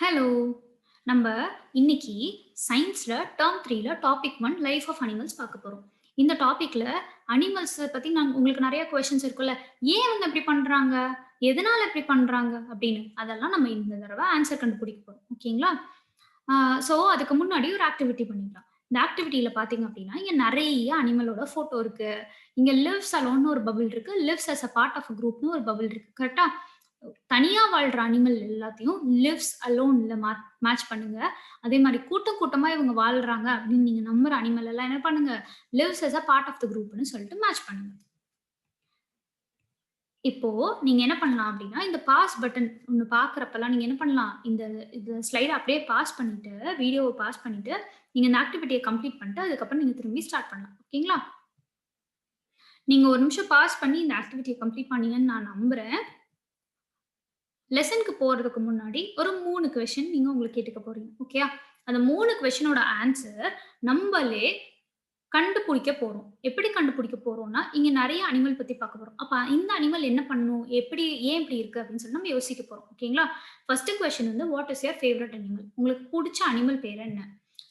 Hello! நம்ப இன்னைக்கு சயின்ஸ்ல டெர்ம் 3ல டாபிக் 1 லைஃப் ஆஃப் அனிமல்ஸ் பார்க்க போறோம். இந்த டாபிக்ல அனிமல்ஸ பத்தி உங்களுக்கு நெறைய கொஸ்டின்ஸ் இருக்குல்ல. ஏன் இவங்க இப்படி பண்றாங்க? எதனால இப்படி பண்றாங்க? அப்படின்னு. அதெல்லாம் நம்ம இந்த தடவ ஆன்ஸர் கண்டுபிடிக்க போறோம். ஓகேங்களா? ஆ அதுக்கு முன்னாடி ஒரு ஆக்டிவிட்டி பண்ணிக்கலாம். இந்த ஆக்டிவிட்டில பார்த்தீங்க அப்படின்னா, இங்க நெறைய அனிமலோட ஃபோட்டோ இருக்கு. இங்க லிவ்ஸ் அலோன்னு ஒரு பபிள் இருக்கு. Lives as a part of அ குரூப்ன்னு ஒரு பபிள் இருக்கு. கரெக்ட்டா? தனியா வாழ்ற அனிமல் எல்லாத்தையும் லிவ்ஸ் அலோன்ல மேட்ச் பண்ணுங்க. அதே மாரி கூட்டம் கூட்டமா இவங்க வாழ்றாங்க அப்படின்னு நீங்க நம்புற அனிமல் எல்லாம் என்ன பண்ணுங்க, lives as a part of the குரூப்ன்னு சொல்லிட்டு மேட்ச் பண்ணுங்க. இப்போ நீங்க என்ன பண்ணலாம் அப்படின்னா, இந்த பாஸ் பட்டன் ஒண்ணு பார்க்கிறப்பலாம் நீங்க என்ன பண்ணலாம், இந்த ஸ்லைட அப்படியே பாஸ் பண்ணிட்டு, வீடியோவ பாஸ் பண்ணிட்டு, நீங்க இந்த ஆக்டிவிட்டிய கம்ப்ளீட் பண்ணிட்டு, அதுக்கப்புறம் நீங்க திரும்பி ஸ்டார்ட் பண்ணலாம். ஓகேங்களா? நீங்க ஒரு நிமிஷம் பாஸ் பண்ணி இந்த ஆக்டிவிட்டிய கம்ப்ளீட் பண்ணீங்கன்னு நான் நம்புறேன். லெசனுக்கு போறதுக்கு முன்னாடி ஒரு 3 கொஸ்டின் நீங்க உங்களுக்கு கேட்டுக்க போறீங்க. ஓகேயா? அந்த 3 கொஸ்டினோட ஆன்ஸர் நம்பளே கண்டுபிடிக்க போறோம். எப்படி கண்டுபிடிக்க போறோம்னா, இங்க நெறைய அனிமல் பத்தி பார்க்க போறோம். அப்ப இந்த அனிமல் என்ன பண்ணும்? எப்படி ஏன் இப்படி இருக்கு? அப்படின்னு சொல்லி நம்ம யோசிக்க போறோம். ஓகேங்களா? ஃபர்ஸ்ட் கொஸ்டின் வந்து what is your favourite animal? உங்களுக்கு புடிச்ச அனிமல் பேர் என்ன?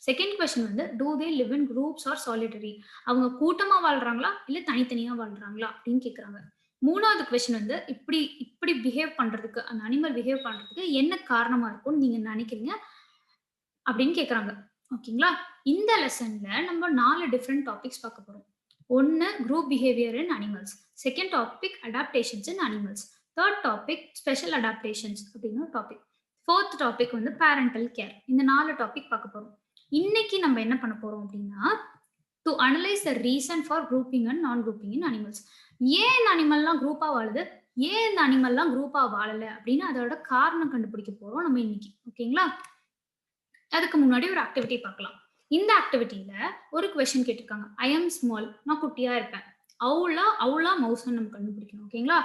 செகண்ட் கொஸ்டின் வந்து do they live in groups or solitary? அவங்க கூட்டமா வாழ்றாங்களா? இல்ல தனித்தனியா வாழ்றாங்களா? அப்படின்னு கேட்கறாங்க. 3வது கொஸ்டின் வந்து இப்படி இப்படி பிஹேவ் பண்றதுக்கு, அந்த அனிமல் பிஹேவ் பண்றதுக்கு என்ன காரணமா இருக்கும்னு நீங்க நினைக்கிறீங்க? அப்படின்னு கேட்கறாங்க. ஓகேங்களா? இந்த லெசன்ல நம்ம 4 டிஃபரெண்ட் டாபிக்ஸ் பார்க்க போறோம். 1 குரூப் பிஹேவியர் இன் அனிமல்ஸ். செகண்ட் டாபிக் அடாப்டேஷன்ஸ் இன் animals. Third topic special adaptations அப்படின்னு ஒரு டாபிக். ஃபோர்த் டாபிக் வந்து பேரண்டல் கேர். இந்த 4 டாபிக் பார்க்க போறோம். இன்னைக்கு நம்ம என்ன பண்ண போறோம் அப்படின்னா, to analyse the reason for grouping and நான் குரூப்பிங் இன் அனிமல்ஸ். ஏன் இந்த அனிமல்லாம் குரூப்பா வாழுது? ஏன் இந்த அனிமல்லாம் குரூப்பா வாழல? அப்படின்னு அதோட காரணம் கண்டுபிடிக்க போறோம் நம்ம இன்னைக்கு. ஓகேங்களா? அதுக்கு முன்னாடி ஒரு ஆக்டிவிட்டி பார்க்கலாம். இந்த ஆக்டிவிட்டில ஒரு கொஸ்டின் கேட்டிருக்காங்க. ஐ அம் ஸ்மால். நான் குட்டியா இருப்பேன். அவுலா, மவுஸான்னு நம்ம கண்டுபிடிக்கணும். ஓகேங்களா?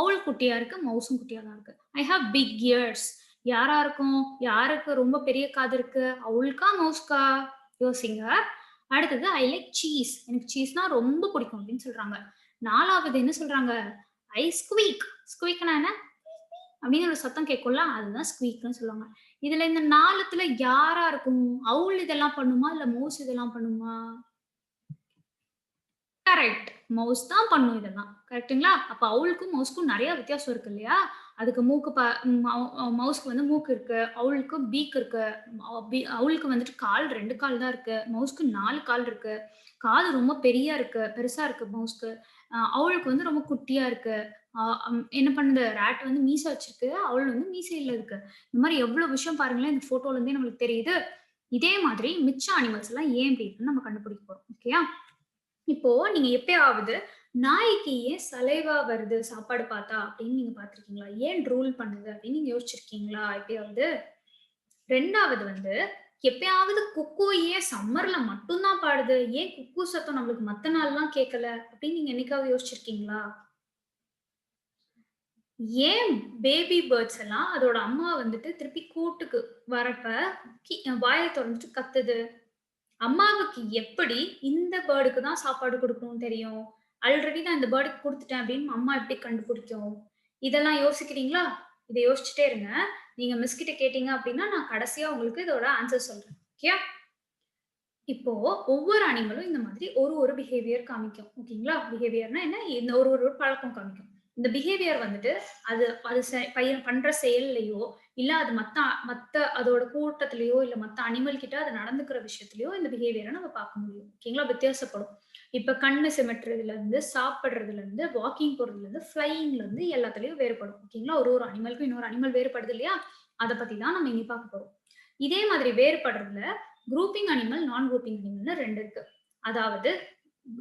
அவுல் குட்டியா இருக்கு. மவுஸும் குட்டியா தான் இருக்கு. I have big ears. யாரா இருக்கும்? யாருக்கு ரொம்ப பெரிய காது இருக்கு? அவுல்க்கா? மவுஸ்க்கா? யோசிங்க. அடுத்தது ஐ லைக் சீஸ். எனக்கு சீஸ்னா ரொம்ப பிடிக்கும் அப்படின்னு சொல்றாங்க. 4வது என்ன சொல்றாங்க? ஐ ஸ்குவீக். ஸ்குவீக்னா என்ன? அப்படின்னு ஒரு சத்தம் கேட்கும்ல, அதுதான் ஸ்குவீக்ன்னு சொல்லுவாங்க. இதுல இந்த 4த்துல யாரா இருக்கும்? அவுல் இதெல்லாம் பண்ணுமா? இல்ல மவுஸ் இதெல்லாம் பண்ணுமா? கரெக்ட். மவுஸ் தான் பண்ணும் இதெல்லாம். கரெக்ட்டுங்களா? அப்ப அவுலுக்கும், மவுஸ்க்கும் நெறைய வித்தியாசம் இருக்கு இல்லையா? அதுக்கு மூக்கு ப மவுஸ்க்கு வந்து மூக்கு இருக்கு. அவுலுக்கு பீக் இருக்கு. அவுலுக்கு வந்துட்டு 2 கால் தான் இருக்கு. மவுஸ்க்கு 4 கால் இருக்கு. காது ரொம்ப பெருசா இருக்கு மவுஸ்க்கு. அவுலுக்கு வந்து ரொம்ப குட்டியா இருக்கு. அ அம் என்ன பண்ணுது? ராட் வந்து மீச வச்சிருக்கு. அவுல் வந்து மீசை இல்ல இருக்கு. இந்த மாரி எவ்ளோ விஷயம் பாருங்களேன், இந்த ஃபோட்டோல இருந்தே நம்மளுக்கு தெரியுது. இதே மாதிரி மிச்ச அனிமல்ஸ் எல்லாம் ஏன் இப்படி இருக்குன்னு நம்ம கண்டுபிடிக்க போறோம். ஓகேயா? இப்போ நீங்க எப்பயாவது நாய்க்கு ஏன் சலைவா வருது சாப்பாடு பார்த்தா அப்படின்னு நீங்க பார்த்திருக்கீங்களா? ஏன் ட்ரூல் பண்ணுது அப்படின்னு நீங்க யோசிச்சிருக்கீங்களா எப்பயாவது? 2வது வந்து எப்பயாவது குக்கூ ஏன் சம்மர்ல மட்டும் தான் பாடுது? ஏன் குக்கூ சத்தம் நம்மளுக்கு மத்த நாள்லாம் கேட்கல? அப்படின்னு நீங்க என்னைக்காவது யோசிச்சிருக்கீங்களா? ஏன் பேபி பேர்ட்ஸ் எல்லாம் அதோட அம்மா வந்துட்டு திருப்பி கூட்டுக்கு வரப்ப வாய தொறந்துட்டு கத்துது? அம்மாவுக்கு எப்படி இந்த பேர்டுக்கு தான் சாப்பாடு குடுக்கணும்னு தெரியும்? ஆல்ரெடி நான் இந்த பேர்டுக்கு குடுத்துட்டேன் அப்படின்னு அம்மா எப்படி கண்டுபிடிக்கும்? இதெல்லாம் யோசிக்கிறீங்களா? இத யோசிச்சுட்டே இருங்க. நீங்க மிஸ் கிட்ட கேட்டீங்க அப்படின்னா, நான் கடைசியா உங்களுக்கு இதோட ஆன்ஸர் சொல்றேன். ஓகேயா? இப்போ ஒவ்வொரு அனிமலும் இந்த மாதிரி ஒரு பிஹேவியர் காமிக்கும். ஓகேங்களா? பிஹேவியர்னா என்ன? இந்த ஒரு பழக்கம் காமிக்கும். இந்த பிஹேவியர் வந்துட்டு அது அது பையன் பண்ற செயல்லயோ, இல்ல அது மத்த மத்த அதோட கூட்டத்திலயோ, இல்ல மத்த அனிமல் கிட்ட அது நடந்துக்கிற விஷயத்திலயோ இந்த பிஹேவியர நம்ம பார்க்க முடியும். ஓகேங்களா? வித்தியாசப்படும். இப்ப கண்ணு சிமிட்டுறதுலருந்து, சாப்பிடுறதுலருந்து, வாக்கிங் போறதுலருந்து, ஃப்ளையிங்லருந்து எல்லாத்துலயும் வேறுபடும். ஓகேங்களா? ஒரு அனிமலுக்கும் இன்னொரு அனிமல் வேறுபடுது இல்லையா? அத பத்தி தான் நம்ம இனி பார்க்க போறோம். இதே மாதிரி வேறுபடுறதுல குரூப்பிங் அனிமல், நான் குரூப்பிங் அனிமல்னு 2 இருக்கு. அதாவது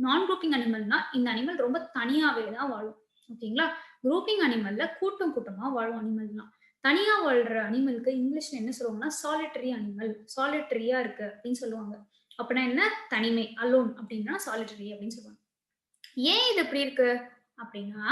நான் குரூப்பிங் அனிமல்னா, இந்த அனிமல் ரொம்ப தனியாவே தான் வாழும். ஓகேங்களா? குரூப்பிங் அனிமல்ல கூட்டம் கூட்டமா வாழும் அனிமல்லாம். தனியா வாழ்ற அனிமலுக்கு இங்கிலீஷ்ல என்ன சொல்லுவாங்கன்னா, சாலிட்டரி அனிமல். சாலிட்டரியா இருக்கு அப்படின்னு சொல்லுவாங்க. அப்பன்னா என்ன? தனிமை. அலோன் அப்படின்னா சாலிட்டரி அப்படின்னு சொல்லுவாங்க. ஏன் இது இப்படி இருக்கு? அப்படின்னா,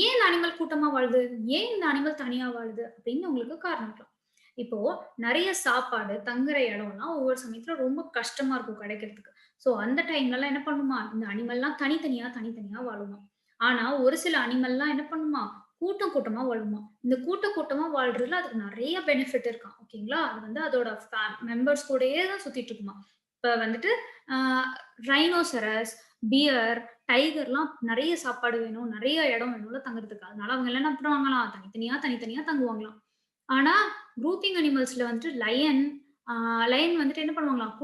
ஏன் இந்த அனிமல் கூட்டமா வாழுது? ஏன் இந்த அனிமல் தனியா வாழுது? அப்படின்னு உங்களுக்கு காரணம் இருக்கலாம். இப்போ நெறைய சாப்பாடு, தங்குற இடம்லாம் ஒவ்வொரு சமயத்துல ரொம்ப கஷ்டமா இருக்கும் கிடைக்கிறதுக்கு. ஸோ அந்த டைம்லலாம் என்ன பண்ணுமா, இந்த அனிமல்லாம் தனித்தனியா வாழுமாம். ஆனா ஒரு சில அனிமல்லாம் என்ன பண்ணுமா, கூட்டம் கூட்டமா வாழுமா. இந்த கூட்டமா வாழ்றதுல அதுக்கு நெறைய பெனிஃபிட் இருக்காம். ஓகேங்களா? அது வந்து அதோட மெம்பர்ஸ் கூடயே தான் சுத்திட்டு இருக்குமாம். இப்ப வந்துட்டு அ ரைனோசரஸ், பியர், டைகர்லாம் நெறைய சாப்பாடு வேணும், நெறைய இடம் வேணும்ல தங்குறதுக்கு. அதனால அவங்க எல்லாம் என்ன பண்ணுவாங்களாம், தனித்தனியா தங்குவாங்களாம். ஆனா, குரூப்பிங் அனிமல்ஸ்ல வந்துட்டு ஆ லயன் வந்துட்டு என்ன பண்ணுவாங்களாம்,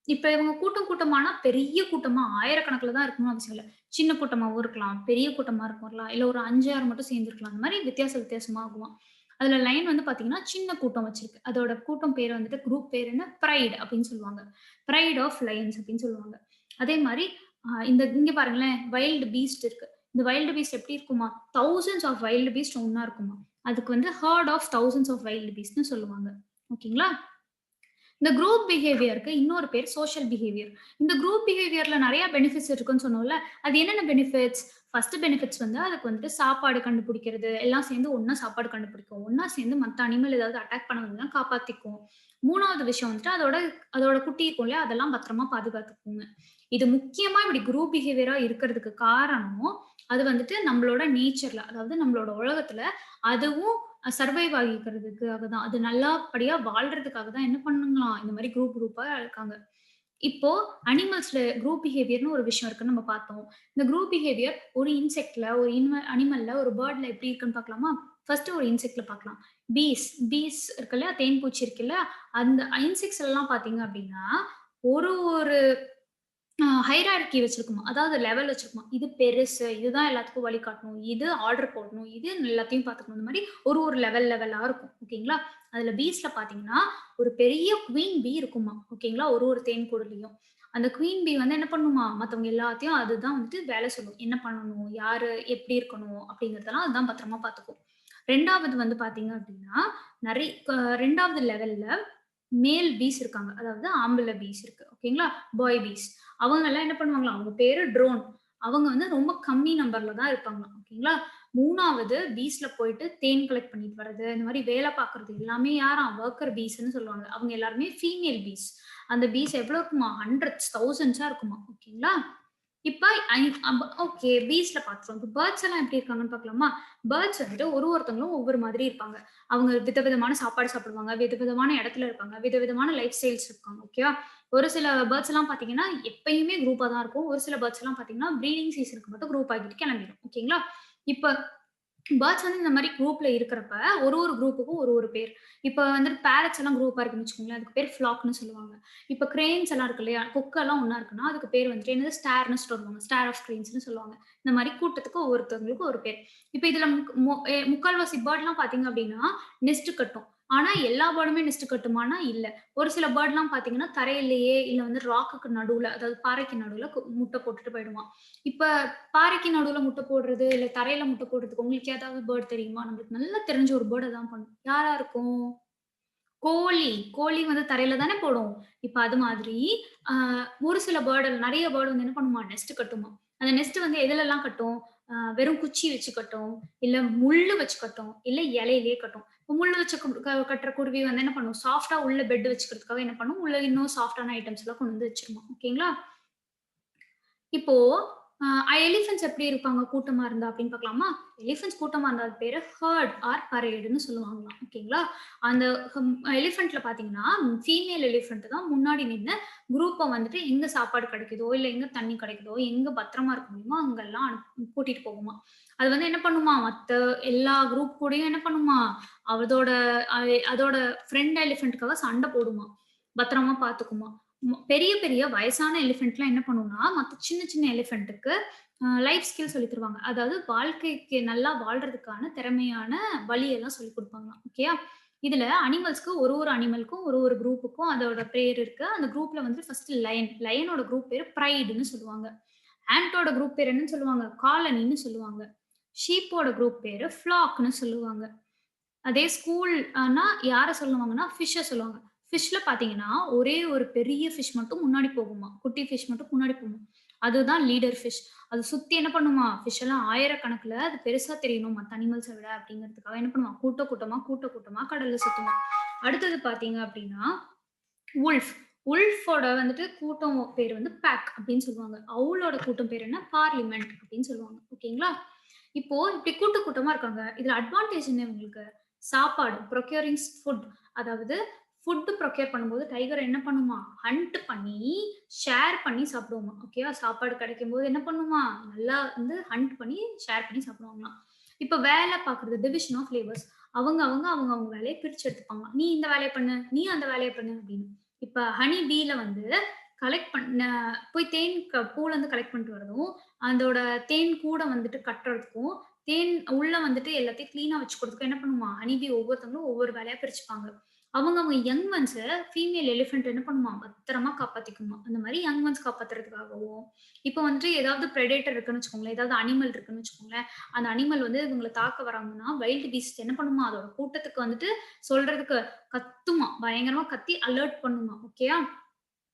இப்ப இவங்க கூட்டமானா பெரிய கூட்டமா ஆயிரக்கணக்குல தான் இருக்கணும்னு அவசியம் இல்ல. சின்ன கூட்டமாவும் இருக்கலாம், பெரிய கூட்டமா இருக்கலாம், இல்ல ஒரு 5, 6 மட்டும் சேர்ந்திருக்கலாம். அந்த மாரி வித்தியாசமா ஆகுமாம். அதுல லயன் வந்து பாத்தீங்கன்னா, சின்ன கூட்டம் வச்சிருக்கு. அதோட கூட்டம் பேரு வந்துட்டு குரூப் பேரு என்ன பிரைட் அப்படின்னு சொல்லுவாங்க. பிரைட் ஆஃப் லயன்ஸ் அப்படின்னு சொல்லுவாங்க. அதே மாரி இங்க பாருங்களேன், வைல்ட் பீஸ்ட் இருக்கு. இந்த வைல்ட் பீஸ்ட் எப்படி இருக்குமா? தௌசண்ட்ஸ் ஆஃப் வைல்ட் பீஸ்ட் ஒண்ணா இருக்குமா. அதுக்கு வந்து herd of thousands of wild பீஸ்ட்ன்னு சொல்லுவாங்க. ஓகேங்களா? இந்த குரூப் பிஹேவியருக்கு இன்னொரு பேர் சோஷியல் பிஹேவியர். இந்த குரூப் பிஹேவியர்ல நெறைய பெனிஃபிட்ஸ் இருக்குன்னு சொன்னோம்ல. அது என்னென்ன பெனிஃபிட்ஸ்? ஃபர்ஸ்ட் பெனிஃபிட்ஸ் வந்து அதுக்கு வந்துட்டு சாப்பாடு கண்டுபிடிக்கிறது. எல்லாம் சேர்ந்து ஒண்ணா சாப்பாடு கண்டுபிடிக்கும். ஒண்ணா சேர்ந்து மத்த அனிமல் ஏதாவது அட்டாக் பண்ண வந்ததுனா காப்பாத்திக்கும். 3வது விஷயம் வந்துட்டு அதோட அதோட குட்டி இருக்கும் இல்லையா? அதெல்லாம் பத்திரமா பாதுகாத்துக்குங்க. இது முக்கியமா இப்படி குரூப் பிஹேவியரா இருக்கிறதுக்கு காரணம், அது வந்துட்டு நம்மளோட நேச்சர்ல, அதாவது நம்மளோட உலகத்துல அதுவும் சர்வைவ் ஆகிக்கிறதுக்காக தான். அது நல்லபடியா வாழ்றதுக்காக தான் என்ன பண்ணுங்களாம், இந்த மாரி குரூப்பா இருக்காங்க. இப்போ அனிமல்ஸ்ல குரூப் பிஹேவியர்ன்னு ஒரு விஷயம் இருக்குன்னு நம்ம பார்த்தோம். இந்த குரூப் பிஹேவியர் ஒரு இன்செக்ட்ல, ஒரு அனிமல்ல, ஒரு பேர்ட்ல எப்படி இருக்குன்னு பார்க்கலாமா? ஃபர்ஸ்ட் ஒரு இன்செக்ட்ல பார்க்கலாம். பீஸ் இருக்கு இல்லையா? தேன் பூச்சி இருக்கு இல்லையா? அந்த இன்செக்ட்ஸ்லலாம் பார்த்தீங்க அப்படின்னா, ஒரு ஒரு ஹைரார்கி வச்சிருக்குமா. அதாவது லெவல் வச்சிருக்குமா. இது பெருசு. இதுதான் எல்லாத்துக்கும் வழிகாட்டணும். இது ஆர்டர் போடணும். இது எல்லாத்தையும் பார்த்துக்கணும். இந்த மாரி ஒரு லெவலா இருக்கும். ஓகேங்களா? அதுல பீஸ்ல பார்த்தீங்கன்னா, ஒரு பெரிய குவீன் பீ இருக்குமா. ஓகேங்களா? ஒரு தேன் கூடுலயும். அந்த குவீன் பீ வந்து என்ன பண்ணுமா, மத்தவங்க எல்லாத்தையும் அதுதான் வந்துட்டு வேலை சொல்லும். என்ன பண்ணணும்? யாரு எப்படி இருக்கணும்? அப்படிங்கிறதெல்லாம் அதுதான் பத்திரமா பார்த்துக்கும். 2வது வந்து பார்த்தீங்க அப்படின்னா, நெறை க 2வது லெவல்ல மேல் பீஸ் இருக்காங்க. அதாவது ஆம்பள பீஸ் இருக்கு. ஓகேங்களா? பாய் பீஸ். அவங்கலாம் என்ன பண்ணுவாங்களாம், அவங்க பேரு ட்ரோன். அவங்க வந்து ரொம்ப கம்மி நம்பர்ல தான் இருப்பாங்களாம். ஓகேங்களா? 3வது பீஸ்ல போயிட்டு தேன் கலெக்ட் பண்ணிட்டு வர்றது, இந்த மாரி வேல பார்க்குறது எல்லாமே யாராம்? வொர்க்கர் பீஸ்ன்னு சொல்லுவாங்க. அவங்க எல்லாருமே ஃபீமேல் பீஸ். அந்த பீஸ் எவ்வளோ இருக்குமா? ஹண்ட்ரட்ஸ், தௌசண்ட்ஸா இருக்குமா. ஓகேங்களா? இப்ப ஐ அப் ஓகே. பீஸ்ல பார்த்துட்டோம். இப்ப பேர்ட்ஸ் எல்லாம் எப்படி இருக்காங்கன்னு பார்க்கலாமா? பேர்ட்ஸ் வந்துட்டு ஒருத்தவங்களும் ஒவ்வொரு மாதிரி இருப்பாங்க. அவங்க விதவிதமான சாப்பாடு சாப்பிடுவாங்க. விதவிதமான இடத்துல இருப்பாங்க. விதவிதமான லைஃப் ஸ்டைல்ஸ் இருக்காங்க. ஓகேவா? ஒரு சில பேர்ட்ஸ் எல்லாம் பார்த்தீங்கன்னா, எப்பயுமே குரூப்பா தான் இருக்கும். ஒரு சில பேர்ட்ஸ் எல்லாம் பார்த்தீங்கன்னா, ப்ரீடிங் சீசனுக்கு மட்டும் குரூப் ஆகிட்டு கிளம்பிரும். ஓகேங்களா? இப்ப பேர்ட்ஸ் வந்து இந்த மாரி குரூப்ல இருக்கிறப்ப, ஒரு குரூப்புக்கும் ஒரு பேர். இப்ப வந்துட்டு பேரட்ஸ் எல்லாம் குரூப்பா இருக்குன்னு வச்சுக்கோங்களேன். அதுக்கு பேர் ஃப்ளாக்ன்னு சொல்லுவாங்க. இப்ப கிரேன்ஸ் எல்லாம் இருக்கு இல்லையா? கொக்கெல்லாம் ஒண்ணா இருக்குன்னா, அதுக்கு பேர் வந்துட்டு என்னது ஸ்டார்ன்னு சொல்லுவாங்க. ஸ்டார் ஆஃப் கிரேன்ஸ்ன்னு சொல்லுவாங்க. இந்த மாரி கூட்டத்துக்கு ஒவ்வொருத்தவங்களுக்கும் ஒரு பேர். இப்ப இதுல முக் மொ எ முக்கால்வாசி பேர்ட்லாம் பார்த்தீங்க அப்டின்னா, நெஸ்ட் கட்டும். ஆனா எல்லா பேர்டுமே நெஸ்ட் கட்டுமான்னா இல்ல. ஒரு சில பேர்ட்லாம் பார்த்தீங்கன்னா, தரையிலேயே இல்ல வந்து ராக்குக்கு நடுவுல, அதாவது பாறைக்கு நடுவுல முட்டை போட்டுட்டு போயிடுமாம். இப்ப பாறைக்கு நடுவுல முட்டை போடுறது, இல்ல தரையில முட்டை போடுறதுக்கு உங்களுக்கு ஏதாவது பேர்ட் தெரியுமா? நம்மளுக்கு நல்லா தெரிஞ்ச ஒரு பேர்ட் அதான் பண்ணும். யாரா இருக்கும்? கோழி. கோழி வந்து தரையில தானே போடும். இப்ப அது மாதிரி, அ ஒரு சில நெறைய பேர்ட் வந்து என்ன பண்ணுமா, நெஸ்ட் கட்டுமாம். அந்த நெஸ்ட் வந்து எதுலலாம் கட்டும்? வெறும் குச்சி வச்சு கட்டும், இல்ல முள்ளு வச்சு கட்டும், இல்ல இலையிலேயே கட்டும். இப்ப முள்ளு வச்சு கட்டுற குருவி வந்து என்ன பண்ணும்? சாஃப்ட்டா உள்ள பெட் வச்சுக்கிறதுக்காக என்ன பண்ணும்? உள்ள இன்னும் சாஃப்ட்டான ஐட்டம்ஸ் எல்லாம் கொண்டு வந்து வச்சுருமா. ஓகேங்களா? இப்போ எலிஃபண்ட்ஸ் எப்படி இருப்பாங்க கூட்டமா இருந்தா அப்படின்னு பார்க்கலாமா? எலிஃபண்ட்ஸ் கூட்டமா இருந்தா அது பேரு ஹெர்ட் ஆர் பரேடுன்னு சொல்லுவாங்களாம். ஓகேங்களா? அந்த எலிஃபண்ட்ல பார்த்தீங்கன்னா, ஃபீமேல் எலிஃபண்ட் தான் முன்னாடி நின்னு குரூப்ப வந்துட்டு எங்க சாப்பாடு கிடைக்குதோ, இல்ல எங்க தண்ணி கிடைக்குதோ, எங்க பத்திரமா இருக்க முடியுமோ அங்கெல்லாம் கூட்டிட்டு போகுமாம். அது வந்து என்ன பண்ணுமாம், மத்த எல்லா குரூப் கூடயும் என்ன பண்ணுமாம், அதோட அ அதோட ஃப்ரெண்ட் எலிஃபண்ட்காக சண்டை போடுமாம். பத்திரமா பார்த்துக்குமாம். பெரிய பெரிய வயசான எலிஃபண்ட்லாம் என்ன பண்ணும்னா, மத்த சின்ன எலிஃபண்ட்டுக்கு லைஃப் ஸ்கில் சொல்லி தருவாங்க. அதாவது வாழ்க்கைக்கு நல்லா வாழ்றதுக்கான திறமையான வழியெல்லாம் சொல்லிக் குடுப்பாங்களாம். ஓகேயா? இதுல அனிமல்ஸ்க்கு ஒரு அனிமலுக்கும் ஒரு குரூப்புக்கும் அதோட பேர் இருக்கு. அந்த குரூப்ல வந்து ஃபர்ஸ்ட் லயன். லயனோட குரூப் பேரு பிரைடுன்னு சொல்லுவாங்க. ஆண்ட்டோட குரூப் பேர் என்னன்னு சொல்லுவாங்க? காலனின்னு சொல்லுவாங்க. ஷீப்போட குரூப் பேரு ஃப்ளாக்ன்னு சொல்லுவாங்க. அதே ஸ்கூல் யார சொல்லுவாங்கன்னா, ஃபிஷ்ஷ சொல்லுவாங்க. ஃபிஷ்ல பார்த்தீங்கன்னா, ஒரே ஒரு பெரிய ஃபிஷ் மட்டும் முன்னாடி போகுமாம். குட்டி ஃபிஷ் மட்டும் முன்னாடி போகுமாம். அதுதான் லீடர் ஃபிஷ். அது சுத்தி என்ன பண்ணுமாம், ஃபிஷ் எல்லாம் ஆயிரக்கணக்குல அது பெருசா தெரியணும் மத்த அனிமல்ஸ விட அப்படிங்கிறதுக்காக என்ன பண்ணுவான், கூட்டமா கடல்ல சுத்துமாம். அடுத்தது பார்த்தீங்க அப்படின்னா, வுல்ஃப். வுல்ஃபோட வந்துட்டு கூட்டம் பேர் வந்து பேக் அப்படின்னு சொல்லுவாங்க. அவுளோட கூட்டம் பேர் என்ன? பார்லிமென்ட் அப்படின்னு சொல்லுவாங்க. ஓகேங்களா? இப்போ இப்படி கூட்டமா இருக்காங்க. இதுல அட்வான்டேஜ் என்ன இவங்களுக்கு? சாப்பாடு ப்ரொக்யூரிங் ஃபுட். அதாவது ஃபுட் ப்ரொக்யூர் பண்ணும்போது டைகர் என்ன பண்ணுமா? ஹண்ட் பண்ணி, ஷேர் பண்ணி சாப்பிடுமாம். ஓகேவா? சாப்பாடு கிடைக்கும்போது என்ன பண்ணுமா? நல்லா வந்து ஹண்ட் பண்ணி, ஷேர் பண்ணி சாப்பிடுவாங்களாம். இப்ப வேலை பார்க்குறது டிவிஷன் ஆஃப் லேபர்ஸ். அவங்க வேலைய பிரிச்சு எடுத்துப்பாங்களாம். நீ இந்த வேலைய பண்ணு, நீ அந்த வேலைய பண்ணு அப்படின்னு. இப்ப ஹனி பீல வந்து கலெக்ட் பண்ண போய் தேன் பூலருந்து கலெக்ட் பண்ணிட்டு வரதும், அதோட தேன் கூட வந்துட்டு கட்டுறதுக்கும், தேன் உள்ள வந்துட்டு எல்லாத்தையும் கிளீனா வச்சுக்கிறதுக்கும் என்ன பண்ணுமா, ஹனி பீ ஒவ்வொருத்தவங்களும் ஒவ்வொரு வேலையா பிரிச்சுப்பாங்க. அவங்க யங் ஒன்ஸ ஃபீமேல் எலிஃபண்ட் என்ன பண்ணுமா, பத்திரமா காப்பாத்திக்குமாம். அந்த மாரி யங் ஒன்ஸ் காப்பாத்துறதுக்காகவும், இப்ப வந்துட்டு ஏதாவது பிரெடேட்டர் இருக்குன்னு வச்சுக்கோங்களேன், ஏதாவது அனிமல் இருக்குன்னு வச்சுக்கோங்களேன், அந்த அனிமல் வந்து இவங்கள தாக்க வராங்கன்னா, வைல்ட் பீஸ்ட் என்ன பண்ணுமா, அதோட கூட்டத்துக்கு வந்துட்டு சொல்றதுக்கு கத்துமாம். பயங்கரமா கத்தி அலர்ட் பண்ணுமாம். ஓகேயா?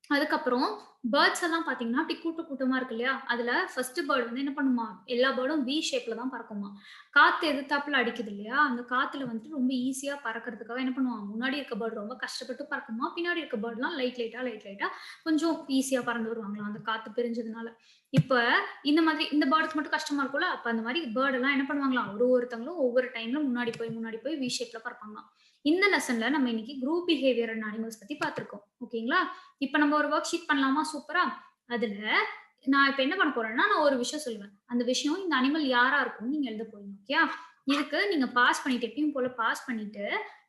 அதுக்கப்புறம் பேர்ட்ஸ் எல்லாம் பார்த்தீங்கன்னா, அப்படி கூட்டமா இருக்கு இல்லையா? அதுல ஃபர்ஸ்ட் பேர்ட் வந்து என்ன பண்ணுமா, எல்லா பேர்டும் வி ஷேப்ல தான் பறக்குமாம். காத்து எதிர்த்தாப்புல அடிக்குது இல்லையா? அந்த காத்துல வந்துட்டு ரொம்ப ஈஸியா பறக்கறதுக்காக என்ன பண்ணுவான், முன்னாடி இருக்க பேர்ட் ரொம்ப கஷ்டப்பட்டு பறக்குமாம். பின்னாடி இருக்க பேர்ட்லாம் லைட்டா கொஞ்சம் ஈஸியா பறந்து வருவாங்களாம், அந்த காத்து பிரிஞ்சதுனால. இப்ப இந்த மாதிரி இந்த பேர்ட்ஸ்க்கு மட்டும் கஷ்டமா இருக்கும்ல, அப்ப அந்த மாரி பேர்ட் எல்லாம் என்ன பண்ணுவாங்களாம், ஒவ்வொருத்தவங்களும் ஒவ்வொரு டைம்ல முன்னாடி போய் வி ஷேப்ல பறப்பாங்களாம். இந்த லெசன்ல நம்ம இன்னைக்கு குரூப் பிஹேவியர் அண்ட் அனிமல்ஸ் பத்தி பார்த்திருக்கோம். ஓகேங்களா? இப்ப நம்ம ஒரு வொர்க் ஷீட் பண்ணலாமா சூப்பரா? அதுல நான் இப்ப என்ன பண்ண போறேன்னா, நான் ஒரு விஷயம் சொல்லுவேன். அந்த விஷயம் இந்த அனிமல் யாரா இருக்கும்னு நீங்க எழுத போறீங்க. ஓகேயா? இதுக்கு நீங்க பாஸ் பண்ணிட்டு எப்பயும் போல பாஸ் பண்ணிட்டு,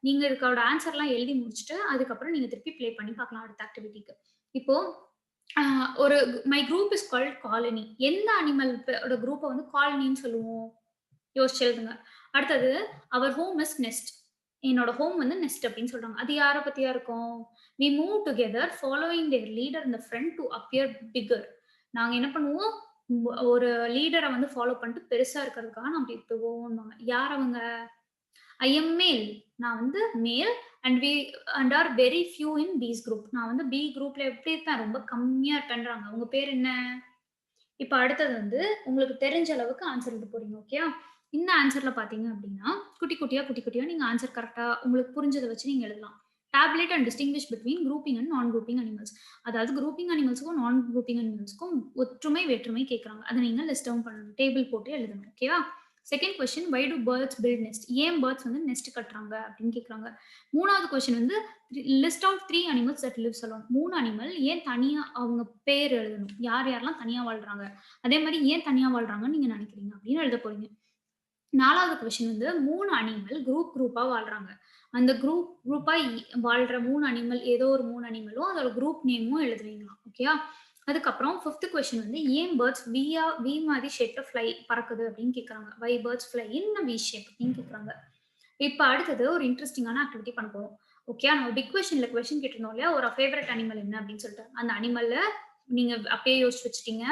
நீங்க இதுக்கோட ஆன்ஸர்லாம் எழுதி முடிச்சுட்டு, அதுக்கப்புறம் நீங்க திருப்பி ப்ளே பண்ணி பார்க்கலாம் அடுத்த ஆக்டிவிட்டிக்கு. இப்போ அ ஒரு my group is called colony. எந்த அனிமல் ஓட குரூப்ப வந்து காலனின்னு சொல்லுவோம்? யோசிச்சு எழுதுங்க. அடுத்தது அவர் ஹோம் இஸ் நெஸ்ட். என்னோட ஹோம் வந்து நெஸ்ட் அப்படின்னு சொல்றாங்க. அது யார பத்தியா இருக்கும்? We move together following their leader in the front to appear bigger. நாங்க என்ன பண்ணுவோம்? ஒரு லீடர வந்து ஃபாலோ பண்ணிட்டு பெருசா இருக்கிறதுக்காக நம்ம இப்படி போவோம்பாங்க. யார் அவங்க? ஐ எம் மேல். நான் வந்து male and and are very few in peace group. நான் வந்து பி குரூப்ல எப்படி இருப்பேன்? ரொம்ப கம்மியா இருப்பேன்றாங்க. உங்க பேர் என்ன? இப்ப அடுத்தது வந்து உங்களுக்கு தெரிஞ்ச அளவுக்கு ஆன்சர் எழுத போறீங்க. ஓகேயா? இந்த ஆன்சர்ல பார்த்தீங்க அப்டின்னா, குட்டி குட்டியா நீங்க ஆன்சர் கரெக்ட்டா உங்களுக்கு புரிஞ்சத வச்சு நீங்க எழுதலாம். Tablet and distinguish between grouping and நான் குரூப்பிங் அனிமல்ஸ். அதாவது குரூப்பிங் அனிமல்ஸ்க்கும், நான் குரூப்பிங் அனிமல்ஸ்க்கும் ஒற்றுமை, வேற்றுமை கேட்கறாங்க. அத நீங்க லிஸ்ட் டவுன் பண்ணணும். டேபிள் போட்டு எழுதணும். ஓகேவா? Second question why do birds build nest? ஏன் பேர்ட்ஸ் வந்து நெஸ்ட் கட்டுறாங்க அப்டின்னு கேட்கறாங்க. 3வது கொஸ்டின் வந்து list out 3 animals that lives alone. 3 animal ஏன் தனியா அவங்க பேர் எழுதணும். யார் யாரெல்லாம் தனியா வாழ்றாங்க. அதே மாரி ஏன் தனியா வாழ்றாங்கன்னு நீங்க நினைக்கிறீங்க அப்படின்னு எழுத போறீங்க. 4வது கொஸ்டின் வந்து 3 அனிமல் குரூப்பா வாழ்றாங்க. அந்த குரூப்பா வாழ்ற 3 அனிமல் ஏதோ ஒரு 3 அனிமலும் அதோட குரூப் நேமும் எழுதுவீங்களாம். ஓகேயா? அதுக்கப்புறம் 5த் கொஸ்டின் வந்து ஏன் பேர்ட்ஸ் வி மாதிரி ஷேப்ல பறக்குது அப்படின்னு கேட்கறாங்க. Why birds fly in V shape அப்படின்னு கேட்கறாங்க. இப்ப அடுத்தது ஒரு இன்ட்ரஸ்டிங்கான ஆக்டிவிட்டி பண்ண போறோம். ஓகே. நம்ம பிக் கொஸ்டின்ல கொஸ்டின் கேட்டிருந்தோம் இல்லையா? ஒரு ஃபேவரைட் அனிமல் என்ன அப்படின்னு சொல்லிட்டு. அந்த அனிமல்ல நீங்க அப்பயே யோசிச்சு வச்சுட்டீங்க.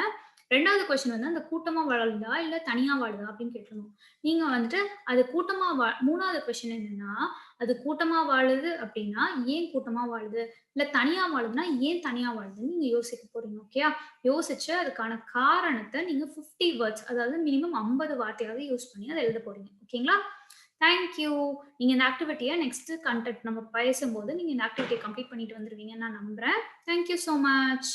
2வது கொஸ்டின் வந்து அந்த கூட்டமா வாழுதா? இல்ல தனியா வாழுதா? அப்படின்னு கேட்டிருந்தோம். நீங்க வந்துட்டு அது கூட்டமா 3வது கொஸ்டின் என்னன்னா, அது கூட்டமா வாழுது அப்படின்னா, ஏன் கூட்டமா வாழுது? இல்ல தனியா வாழுதுன்னா, ஏன் தனியா வாழுதுன்னு நீங்க யோசிக்க போறீங்க. ஓகேயா? யோசிச்சு அதுக்கான காரணத்த நீங்க 50 வேர்ட்ஸ் அதாவது மினிமம் 50 வார்த்தையாவது யூஸ் பண்ணி அத எழுத போறீங்க. ஓகேங்களா? Thank you. நீங்க இந்த ஆக்டிவிட்டிய நெக்ஸ்ட் கன்டென்ட் நம்ம பேசும்போது, நீங்க இந்த ஆக்டிவிட்டிய கம்ப்ளீட் பண்ணிட்டு வந்துருவீங்கன்னு நான் நம்புறேன். Thank you so much.